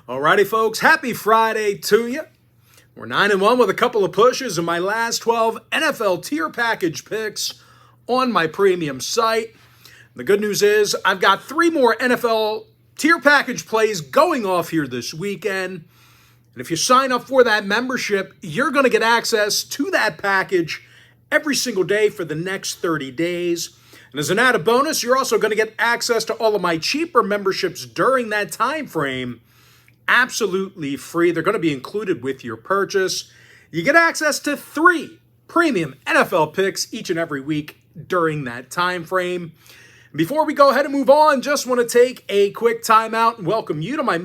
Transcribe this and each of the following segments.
Alrighty, folks, happy Friday to you. We're 9-1 with a couple of pushes in my last 12 NFL tier package picks on my premium site. The good news is I've got 3 more NFL tier package plays going off here this weekend. And if you sign up for that membership, you're going to get access to that package every single day for the next 30 days. And as an added bonus, you're also going to get access to all of my cheaper memberships during that time frame. Absolutely free. They're going to be included with your purchase. You get access to 3 premium NFL picks each and every week during that time frame. Before we go ahead and move on, just want to take a quick time out and welcome you to my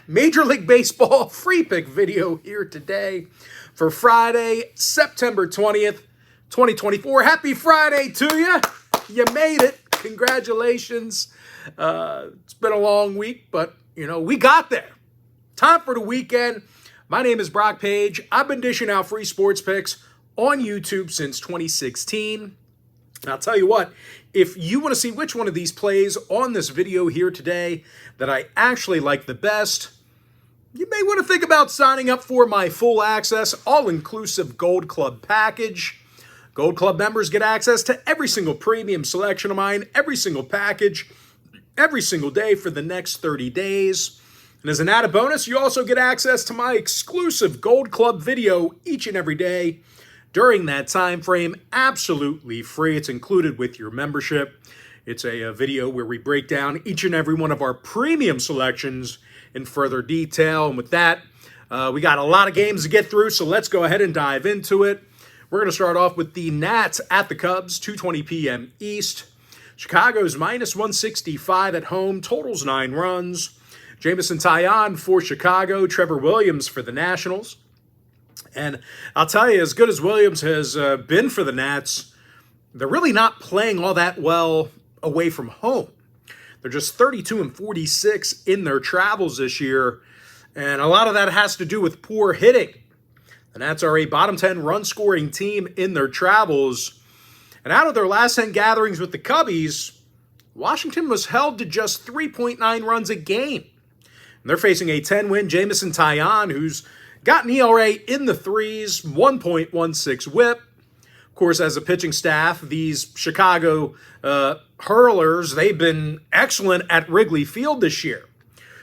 Major League Baseball free pick video here today for Friday, September 20th, 2024. Happy Friday to you. You made it. Congratulations. It's been a long week, but we got there. Time for the weekend. My name is Brock Page. I've been dishing out free sports picks on YouTube since 2016. And I'll tell you what, if you want to see which one of these plays on this video here today that I actually like the best, you may want to think about signing up for my full access, all-inclusive Gold Club package. Gold Club members get access to every single premium selection of mine, every single package, every single day for the next 30 days. And as an added bonus, you also get access to my exclusive Gold Club video each and every day during that time frame, absolutely free. It's included with your membership. It's a video where we break down each and every one of our premium selections in further detail. And with that, we got a lot of games to get through, so let's go ahead and dive into it. We're going to start off with the Nats at the Cubs, 2:20 p.m. East. Chicago's minus 165 at home, totals 9 runs. Jameson Taillon for Chicago, Trevor Williams for the Nationals. And I'll tell you, as good as Williams has been for the Nats, they're really not playing all that well away from home. They're just 32-46 in their travels this year, and a lot of that has to do with poor hitting. The Nats are a bottom 10 run-scoring team in their travels. And out of their last 10 gatherings with the Cubbies, Washington was held to just 3.9 runs a game. And they're facing a 10-win Jameson Taillon, who's got an ERA in the 3s, 1.16 whip. Of course, as a pitching staff, these Chicago hurlers, they've been excellent at Wrigley Field this year.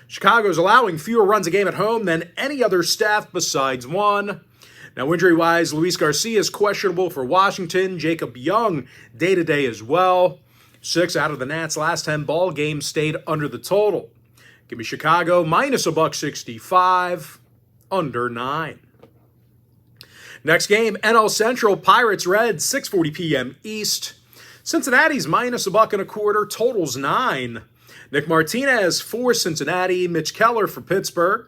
Chicago's allowing fewer runs a game at home than any other staff besides one. Now, injury-wise, Luis Garcia is questionable for Washington. Jacob Young, day-to-day as well. 6 out of the Nats' last 10 ball games stayed under the total. Give me Chicago minus $1.65, under 9. Next game, NL Central, Pirates-Reds, 6:40 p.m. East. Cincinnati's minus $1.25, totals 9. Nick Martinez for Cincinnati, Mitch Keller for Pittsburgh.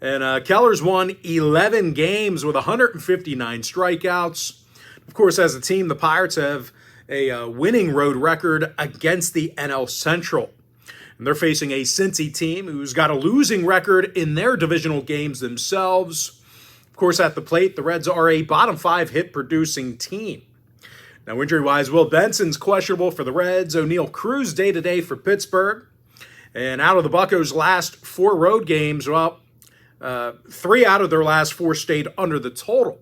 And Keller's won 11 games with 159 strikeouts. Of course, as a team, the Pirates have a winning road record against the NL Central. And they're facing a Cincy team who's got a losing record in their divisional games themselves. Of course, at the plate, the Reds are a bottom 5 hit-producing team. Now, injury-wise, Will Benson's questionable for the Reds. O'Neal Cruz day-to-day for Pittsburgh. And out of the Buccos' last 4 road games, 3 out of their last 4 stayed under the total.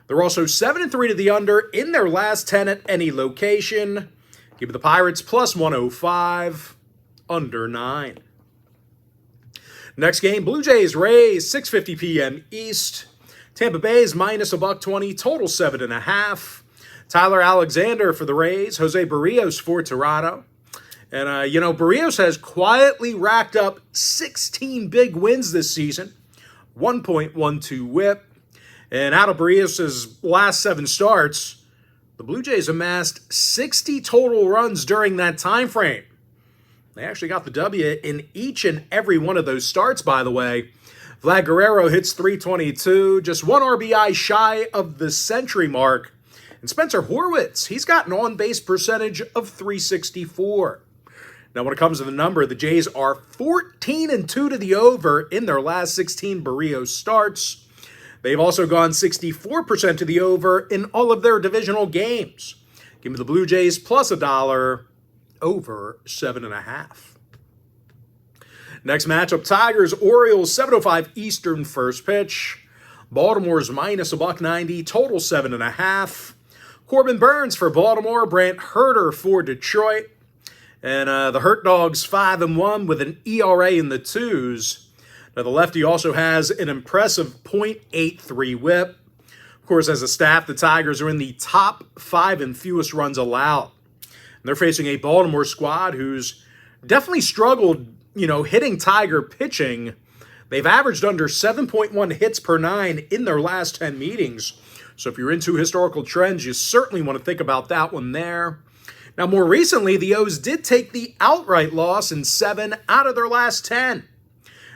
They're also 7-3 to the under in their last 10 at any location. Give the Pirates plus 105, under 9. Next game, Blue Jays Rays, 6:50 p.m. East. Tampa Bay's minus $1.20, total 7.5. Tyler Alexander for the Rays, Jose Barrios for Toronto. And, Barrios has quietly racked up 16 big wins this season. 1.12 whip. And out of Barrios' last 7 starts, the Blue Jays amassed 60 total runs during that time frame. They actually got the W in each and every one of those starts, by the way. Vlad Guerrero hits .322, just 1 RBI shy of the century mark. And Spencer Horwitz, he's got an on-base percentage of .364. Now, when it comes to the number, the Jays are 14-2 to the over in their last 16 Barrios starts. They've also gone 64% to the over in all of their divisional games. Give me the Blue Jays plus $1, over 7.5. Next matchup, Tigers, Orioles, 7:05 Eastern first pitch. Baltimore's minus $1.90, total 7.5. Corbin Burns for Baltimore, Brant Herter for Detroit. And the Hurt Dogs 5-1 with an ERA in the twos. Now the lefty also has an impressive .83 whip. Of course, as a staff, the Tigers are in the top 5 in fewest runs allowed. And they're facing a Baltimore squad who's definitely struggled, hitting Tiger pitching. They've averaged under 7.1 hits per 9 in their last 10 meetings. So if you're into historical trends, you certainly want to think about that one there. Now, more recently, the O's did take the outright loss in 7 out of their last 10.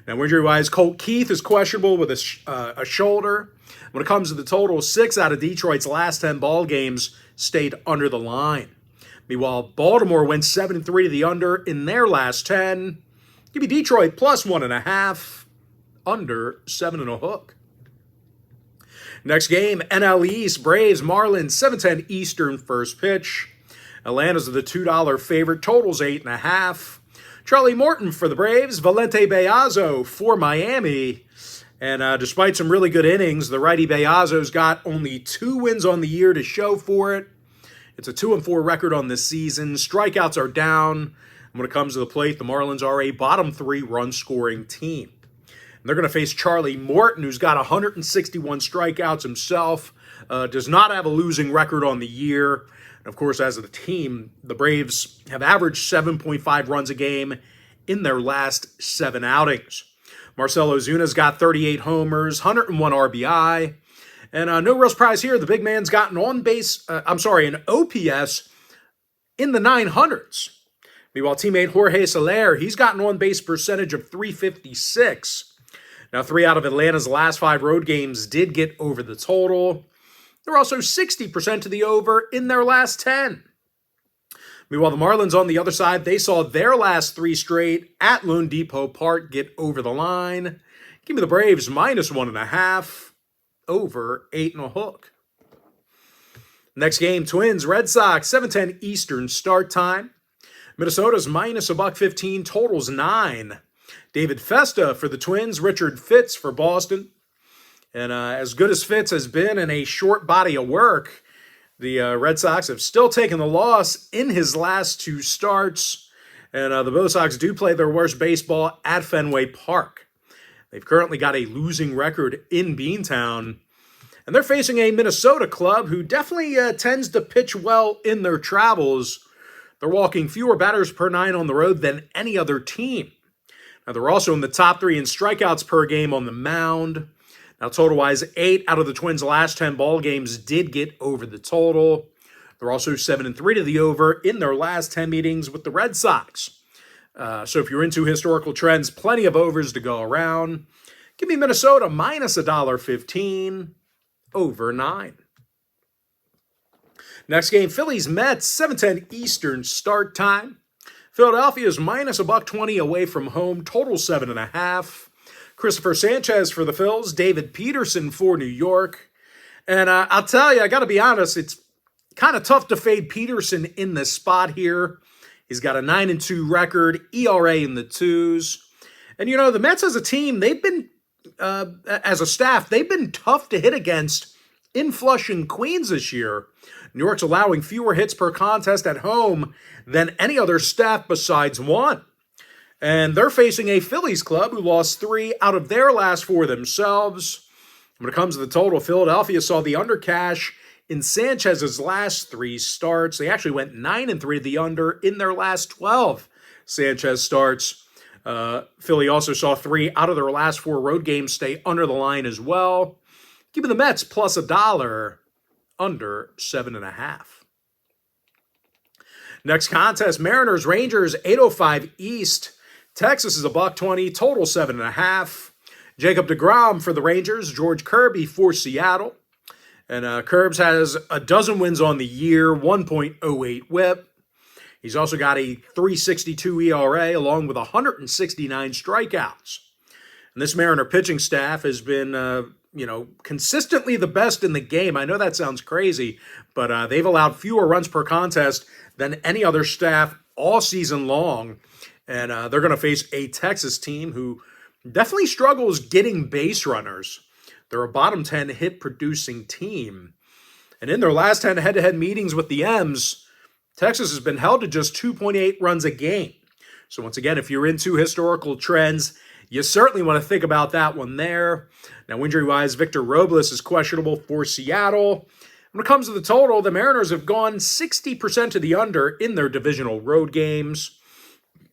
Now, injury-wise, Colt Keith is questionable with a shoulder. When it comes to the total, 6 out of Detroit's last 10 ball games stayed under the line. Meanwhile, Baltimore went 7-3 to the under in their last 10. Give me Detroit plus 1.5, under 7.5. Next game, NL East, Braves, Marlins, 7:10 Eastern first pitch. Atlanta's the $2 favorite, totals 8.5. Charlie Morton for the Braves, Valente Beazo for Miami. And despite some really good innings, the righty Beazo's got only 2 wins on the year to show for it. It's a 2-4 record on this season. Strikeouts are down. And when it comes to the plate, the Marlins are a bottom 3 run-scoring team. And they're going to face Charlie Morton, who's got 161 strikeouts himself, does not have a losing record on the year. And of course, as a team, the Braves have averaged 7.5 runs a game in their last 7 outings. Marcell Ozuna's got 38 homers, 101 RBI. And no real surprise here, the big man's got an an OPS in the 900s. Meanwhile, teammate Jorge Soler, he's got an on-base percentage of .356. Now, 3 out of Atlanta's last 5 road games did get over the total. They're also 60% to the over in their last 10. Meanwhile, the Marlins on the other side, they saw their last 3 straight at Lone Depot Park get over the line. Give me the Braves minus 1.5, over 8.5. Next game, Twins, Red Sox, 7:10 Eastern start time. Minnesota's minus $1.15, totals 9. David Festa for the Twins, Richard Fitz for Boston. And as good as Fitz has been in a short body of work, the Red Sox have still taken the loss in his last 2 starts. And the Bo Sox do play their worst baseball at Fenway Park. They've currently got a losing record in Beantown. And they're facing a Minnesota club who definitely tends to pitch well in their travels. They're walking fewer batters per 9 on the road than any other team. Now, they're also in the top 3 in strikeouts per game on the mound. Now, total-wise, 8 out of the Twins' last 10 ball games did get over the total. They're also 7-3 to the over in their last 10 meetings with the Red Sox. So if you're into historical trends, plenty of overs to go around. Give me Minnesota minus $1.15, over 9. Next game, Phillies, Mets, 7:10 Eastern start time. Philadelphia's minus $1.20 away from home, total 7.5. Christopher Sanchez for the Phils, David Peterson for New York. And I'll tell you, I got to be honest, it's kind of tough to fade Peterson in this spot here. He's got a 9-2 record, ERA in the 2s. And, the Mets as a team, they've been, as a staff, they've been tough to hit against in Flushing, Queens this year. New York's allowing fewer hits per contest at home than any other staff besides one. And they're facing a Phillies club who lost 3 out of their last 4 themselves. When it comes to the total, Philadelphia saw the under cash in Sanchez's last 3 starts. They actually went 9-3 to the under in their last 12 Sanchez starts. Philly also saw 3 out of their last 4 road games stay under the line as well. Give me the Mets plus $1, under 7.5. Next contest, Mariners, Rangers, 8:05 East. Texas is $1.20, total 7.5. Jacob deGrom for the Rangers, George Kirby for Seattle. And Curbs has a dozen wins on the year, 1.08 whip. He's also got a .362 ERA along with 169 strikeouts. And this Mariner pitching staff has been, consistently the best in the game. I know that sounds crazy, but they've allowed fewer runs per contest than any other staff all season long. And they're going to face a Texas team who definitely struggles getting base runners. They're a bottom 10 hit producing team. And in their last 10 head-to-head meetings with the M's, Texas has been held to just 2.8 runs a game. So once again, if you're into historical trends, you certainly want to think about that one there. Now, injury-wise, Victor Robles is questionable for Seattle. When it comes to the total, the Mariners have gone 60% to the under in their divisional road games.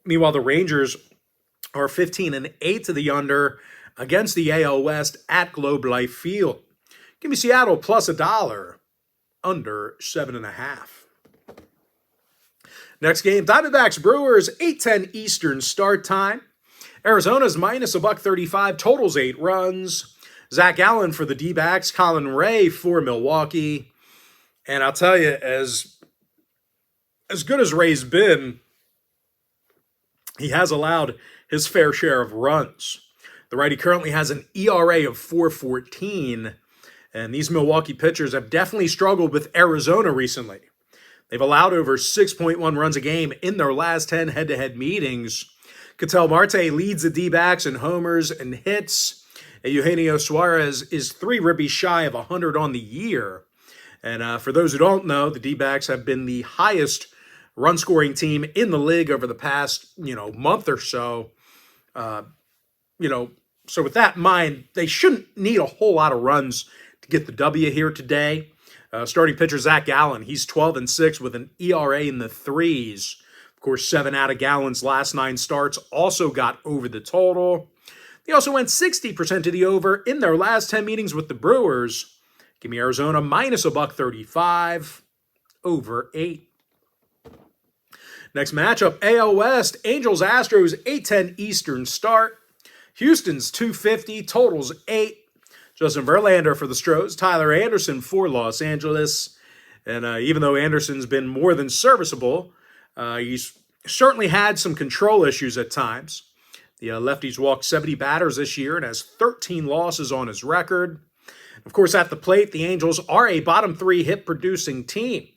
Meanwhile, the Rangers are 15-8 to the under against the AL West at Globe Life Field. Give me Seattle plus $1, under 7.5. Next game, Diamondbacks Brewers, 8:10 Eastern start time. Arizona's minus $1.35, totals 8 runs. Zach Allen for the D-backs, Colin Ray for Milwaukee. And I'll tell you, as good as Ray's been, he has allowed his fair share of runs. The righty currently has an ERA of 4.14, and these Milwaukee pitchers have definitely struggled with Arizona recently. They've allowed over 6.1 runs a game in their last 10 head-to-head meetings. Ketel Marte leads the D-backs in homers and hits. Eugenio Suarez is 3 ribbies shy of 100 on the year. And for those who don't know, the D-backs have been the highest run-scoring team in the league over the past, month or so. So with that in mind, they shouldn't need a whole lot of runs to get the W here today. Starting pitcher Zach Gallen, he's 12-6 with an ERA in the 3s. Of course, 7 out of Gallen's last 9 starts also got over the total. They also went 60% to the over in their last 10 meetings with the Brewers. Give me Arizona minus $1.35, over 8. Next matchup, AL West, Angels Astros, 8:10 Eastern start. Houston's 250, totals 8. Justin Verlander for the Stros, Tyler Anderson for Los Angeles. And even though Anderson's been more than serviceable, he's certainly had some control issues at times. The lefty's walked 70 batters this year and has 13 losses on his record. Of course, at the plate, the Angels are a bottom 3 hit-producing team.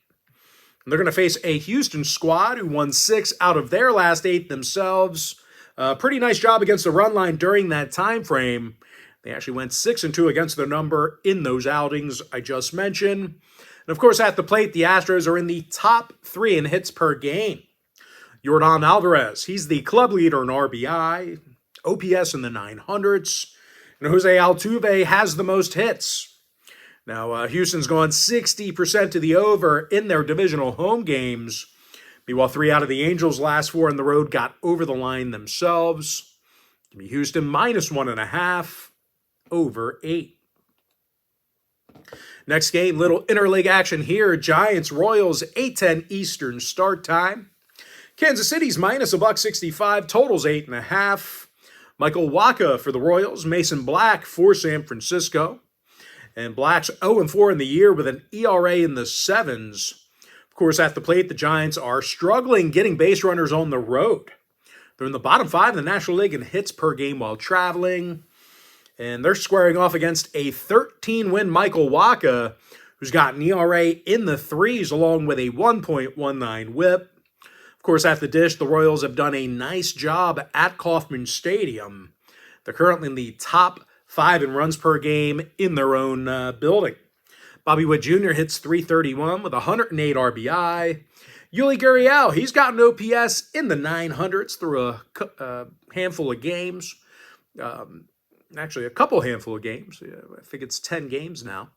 And they're going to face a Houston squad who won 6 out of their last 8 themselves. Pretty nice job against the run line during that time frame. They actually went 6-2 against their number in those outings I just mentioned. And of course, at the plate, the Astros are in the top 3 in hits per game. Yordan Alvarez, he's the club leader in RBI, OPS in the 900s. And Jose Altuve has the most hits. Now, Houston's gone 60% to the over in their divisional home games. Meanwhile, 3 out of the Angels' last 4 on the road got over the line themselves. Give me Houston minus 1.5, over 8. Next game, little interleague action here. Giants, Royals, 8:10 Eastern start time. Kansas City's minus $1.65, totals 8.5. Michael Wacha for the Royals, Mason Black for San Francisco. And Black's 0-4 in the year with an ERA in the 7s. Of course, at the plate, the Giants are struggling getting base runners on the road. They're in the bottom 5 in the National League in hits per game while traveling. And they're squaring off against a 13-win Michael Wacha, who's got an ERA in the 3s along with a 1.19 whip. Of course, at the dish, the Royals have done a nice job at Kauffman Stadium. They're currently in the top 5 in runs per game in their own building. Bobby Witt Jr. hits .331 with 108 RBI. Yuli Gurriel, he's got an OPS in the 900s through a handful of games. Actually, a couple handful of games. I think it's 10 games now.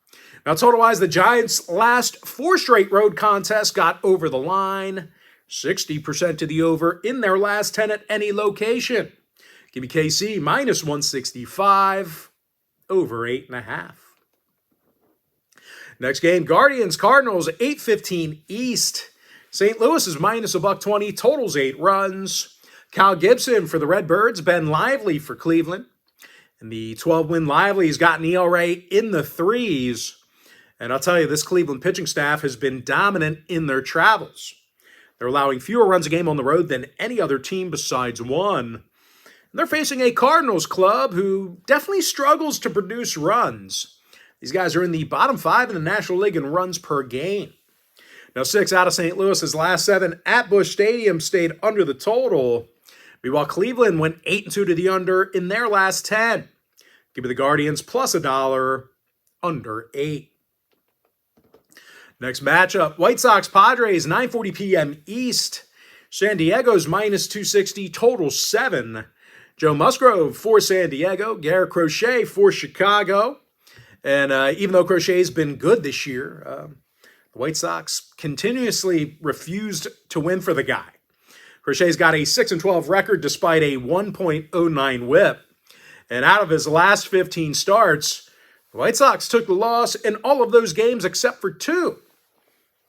Now, total-wise, the Giants' last 4 straight road contests got over the line. 60% to the over in their last 10 at any location. Give me KC minus 165, over 8.5. Next game, Guardians, Cardinals, 8:15 East. St. Louis is minus $1.20, totals 8 runs. Kyle Gibson for the Redbirds, Ben Lively for Cleveland. And the 12-win Lively's got an ERA in the 3s. And I'll tell you, this Cleveland pitching staff has been dominant in their travels. They're allowing fewer runs a game on the road than any other team besides one. And they're facing a Cardinals club who definitely struggles to produce runs. These guys are in the bottom 5 in the National League in runs per game. Now, 6 out of St. Louis's last 7 at Busch Stadium stayed under the total. Meanwhile, Cleveland went 8-2 to the under in their last 10. Give me the Guardians plus $1, under 8. Next matchup, White Sox Padres, 9:40 p.m. East. San Diego's minus 260, total 7. Joe Musgrove for San Diego, Garrett Crochet for Chicago. And even though Crochet's been good this year, the White Sox continuously refused to win for the guy. Crochet's got a 6-12 record despite a 1.09 whip. And out of his last 15 starts, the White Sox took the loss in all of those games except for 2.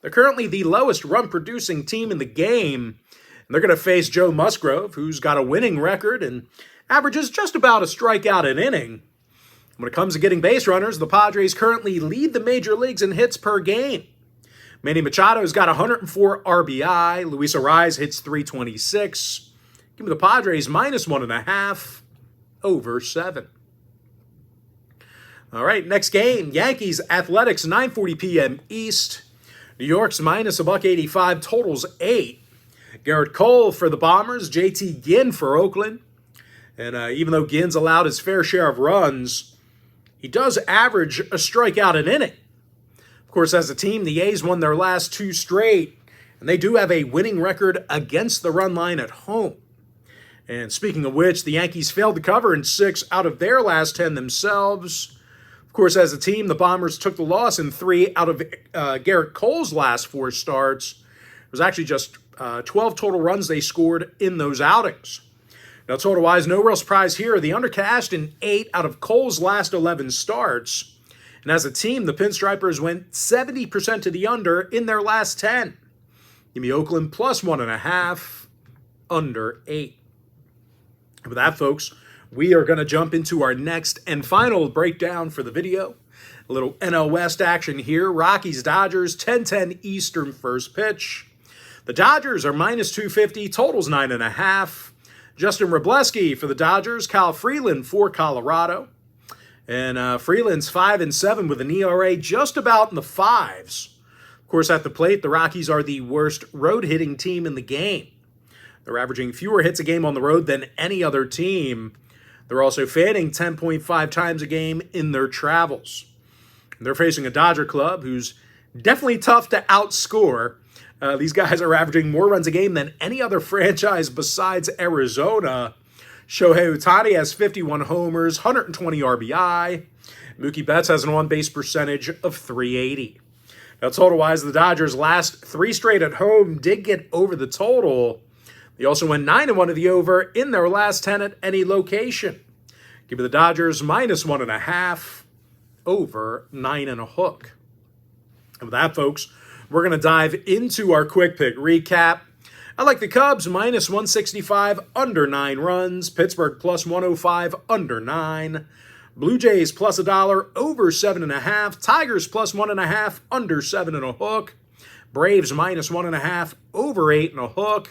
They're currently the lowest run-producing team in the game. And they're going to face Joe Musgrove, who's got a winning record and averages just about a strikeout an inning. When it comes to getting base runners, the Padres currently lead the major leagues in hits per game. Manny Machado's got 104 RBI. Luis Arraez hits 326. Give me the Padres minus 1.5, over 7. All right, next game, Yankees Athletics, 9:40 p.m. East. New York's minus $1.85, totals 8. Garrett Cole for the Bombers, JT Ginn for Oakland. And even though Ginn's allowed his fair share of runs, he does average a strikeout an inning. Of course, as a team, the A's won their last 2 straight, and they do have a winning record against the run line at home. And speaking of which, the Yankees failed to cover in 6 out of their last 10 themselves. Of course, as a team, the Bombers took the loss in 3 out of Garrett Cole's last 4 starts. It was actually just 12 total runs they scored in those outings. Now, total-wise, no real surprise here. The under cashed in 8 out of Cole's last 11 starts. And as a team, the Pinstripers went 70% to the under in their last 10. Give me Oakland plus 1.5, under 8. And with that, folks, we are going to jump into our next and final breakdown for the video. A little NL West action here. Rockies, Dodgers, 10:10 Eastern first pitch. The Dodgers are minus 250, totals 9.5. Justin Wrobleski for the Dodgers, Kyle Freeland for Colorado. And Freeland's 5-7 with an ERA just about in the 5s. Of course, at the plate, the Rockies are the worst road-hitting team in the game. They're averaging fewer hits a game on the road than any other team. They're also fanning 10.5 times a game in their travels. And they're facing a Dodger club who's definitely tough to outscore. These guys are averaging more runs a game than any other franchise besides Arizona. Shohei Ohtani has 51 homers, 120 RBI. Mookie Betts has an on-base percentage of .380. Now, total-wise, the Dodgers' last 3 straight at home did get over the total. They also went 9-1 to the over in their last 10 at any location. Give me the Dodgers minus 1.5, over 9.5. And with that, folks, we're going to dive into our quick pick recap. I like the Cubs minus 165, under 9 runs. Pittsburgh plus 105, under 9. Blue Jays plus $1, over 7.5. Tigers plus 1.5, under 7.5. Braves minus 1.5, over 8.5.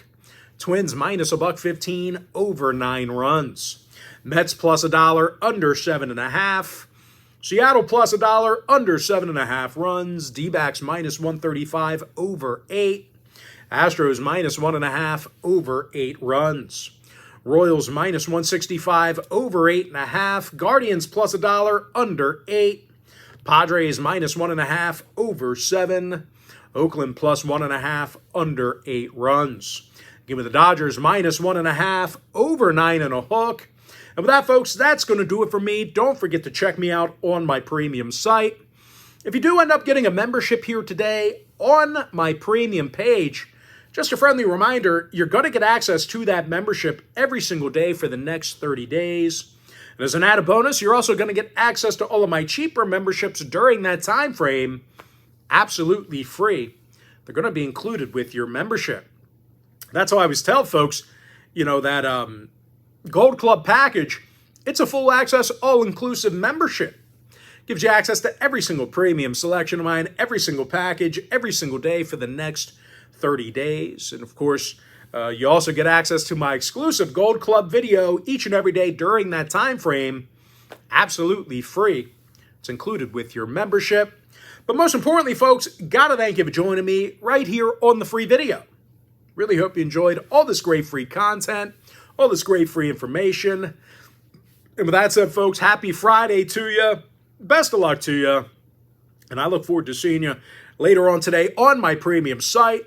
Twins minus $1.15, over 9 runs. Mets plus $1, under 7.5. Seattle plus $1, under 7.5 runs. D-backs minus 135, over 8. Astros minus 1.5, over 8 runs. Royals minus 165, over 8.5. Guardians plus $1, under 8. Padres minus 1.5, over 7. Oakland plus 1.5, under 8 runs. Give me the Dodgers minus 1.5, over 9.5. And with that, folks, that's going to do it for me. Don't forget to check me out on my premium site. If you do end up getting a membership here today on my premium page, just a friendly reminder, you're going to get access to that membership every single day for the next 30 days. And as an added bonus, you're also going to get access to all of my cheaper memberships during that time frame, absolutely free. They're going to be included with your membership. That's how I always tell folks, that Gold Club package, it's a full access, all-inclusive membership. Gives you access to every single premium selection of mine, every single package, every single day for the next 30 days. And of course, you also get access to my exclusive Gold Club video each and every day during that time frame, absolutely free. It's included with your membership. But most importantly, folks, gotta thank you for joining me right here on the free video. Really hope you enjoyed all this great free content. all this great free information. And with that said, folks, happy Friday to you. Best of luck to you. And I look forward to seeing you later on today on my premium site.